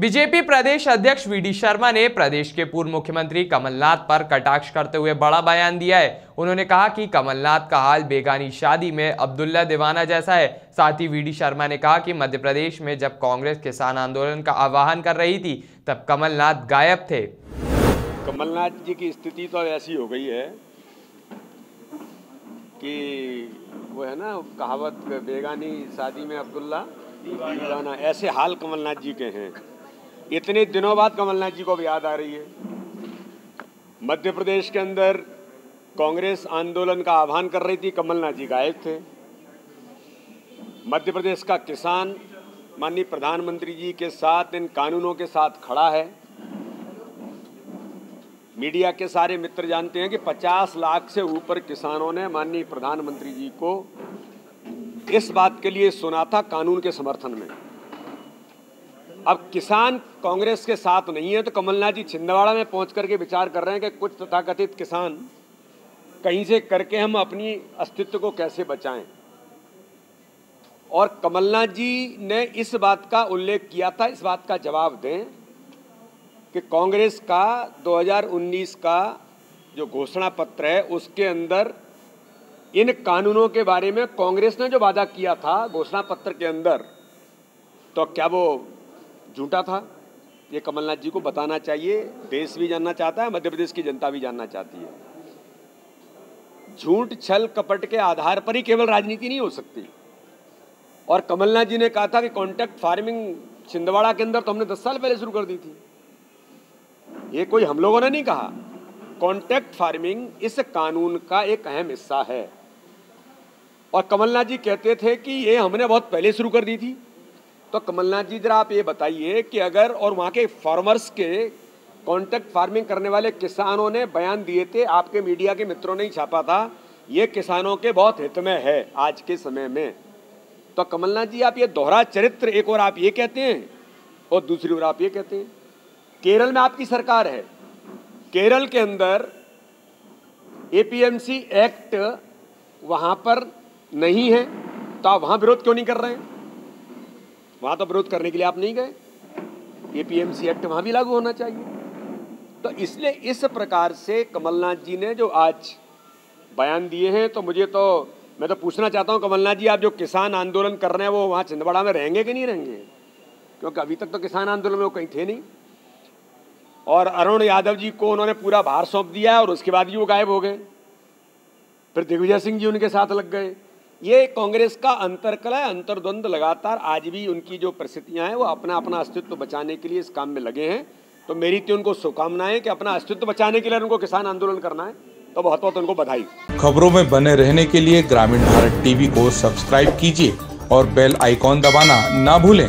BJP प्रदेश अध्यक्ष VD Sharma ने प्रदेश के पूर्व मुख्यमंत्री कमलनाथ पर कटाक्ष करते हुए बड़ा बयान दिया है। उन्होंने कहा कि कमलनाथ का हाल बेगानी शादी में अब्दुल्ला दीवाना जैसा है। साथ ही वीडी शर्मा ने कहा कि मध्य प्रदेश में जब कांग्रेस किसान आंदोलन का आह्वान कर रही थी तब कमलनाथ गायब थे। कमलनाथ जी की स्थिति तो ऐसी हो गई है कि वो है ना कहावत, बेगानी शादी में अब्दुल्ला दीवाना, ऐसे हाल कमलनाथ जी के हैं। इतने दिनों बाद कमलनाथ जी को भी याद आ रही है। मध्य प्रदेश के अंदर कांग्रेस आंदोलन का आह्वान कर रही थी, कमलनाथ जी गायब थे। मध्य प्रदेश का किसान माननीय प्रधानमंत्री जी के साथ इन कानूनों के साथ खड़ा है। मीडिया के सारे मित्र जानते हैं कि 50 लाख से ऊपर किसानों ने माननीय प्रधानमंत्री जी को इस बात के लिए सुना था कानून के समर्थन में। अब किसान कांग्रेस के साथ नहीं है तो कमलनाथ जी छिंदवाड़ा में पहुंच करके विचार कर रहे हैं कि कुछ तथाकथित किसान कहीं से करके हम अपनी अस्तित्व को कैसे बचाएं। और कमलनाथ जी ने इस बात का उल्लेख किया था, इस बात का जवाब दें कि कांग्रेस का 2019 का जो घोषणा पत्र है उसके अंदर इन कानूनों के बारे में कांग्रेस ने जो वादा किया था घोषणा पत्र के अंदर, तो क्या वो झूठा था? ये कमलनाथ जी को बताना चाहिए। देश भी जानना चाहता है, मध्य प्रदेश की जनता भी जानना चाहती है। झूठ छल कपट के आधार पर ही केवल राजनीति नहीं हो सकती। और कमलनाथ जी ने कहा था कि कॉन्ट्रैक्ट फार्मिंग छिंदवाड़ा के अंदर तो हमने 10 साल पहले शुरू कर दी थी। ये कोई हम लोगों ने नहीं कहा। कॉन्ट्रैक्ट फार्मिंग इस कानून का एक अहम हिस्सा है। और कमलनाथ जी कहते थे कि ये हमने बहुत पहले शुरू कर दी थी। तो कमलनाथ जी जरा आप ये बताइए कि अगर, और वहाँ के फार्मर्स के कॉन्ट्रैक्ट फार्मिंग करने वाले किसानों ने बयान दिए थे, आपके मीडिया के मित्रों ने ही छापा था, ये किसानों के बहुत हित में है आज के समय में। तो कमलनाथ जी आप ये दोहरा चरित्र, एक और आप ये कहते हैं और दूसरी ओर आप ये कहते हैं। केरल में आपकी सरकार है, केरल के अंदर एपीएमसी एक्ट वहाँ पर नहीं है, तो आप वहाँ विरोध क्यों नहीं कर रहे हैं? वहाँ तो विरोध करने के लिए आप नहीं गए। एपीएमसी एक्ट वहाँ भी लागू होना चाहिए। तो इसलिए इस प्रकार से कमलनाथ जी ने जो आज बयान दिए हैं, तो मैं तो पूछना चाहता हूँ कमलनाथ जी, आप जो किसान आंदोलन कर रहे हैं वो वहाँ छिंदवाड़ा में रहेंगे कि नहीं रहेंगे? क्योंकि अभी तक तो किसान आंदोलन में वो कहीं थे नहीं। और अरुण यादव जी को उन्होंने पूरा भार सौंप दिया और उसके बाद ही वो गायब हो गए। फिर दिग्विजय सिंह जी उनके साथ लग गए। ये कांग्रेस का अंतरकलह, अंतर्द्वंद लगातार आज भी उनकी जो परिस्थितियां हैं वो अपना अपना अस्तित्व बचाने के लिए इस काम में लगे हैं। तो मेरी तो उनको शुभकामनाएं कि अपना अस्तित्व बचाने के लिए उनको किसान आंदोलन करना है, तो बहुत बहुत उनको बधाई। खबरों में बने रहने के लिए ग्रामीण भारत टीवी को सब्सक्राइब कीजिए और बेल आइकॉन दबाना ना भूलें।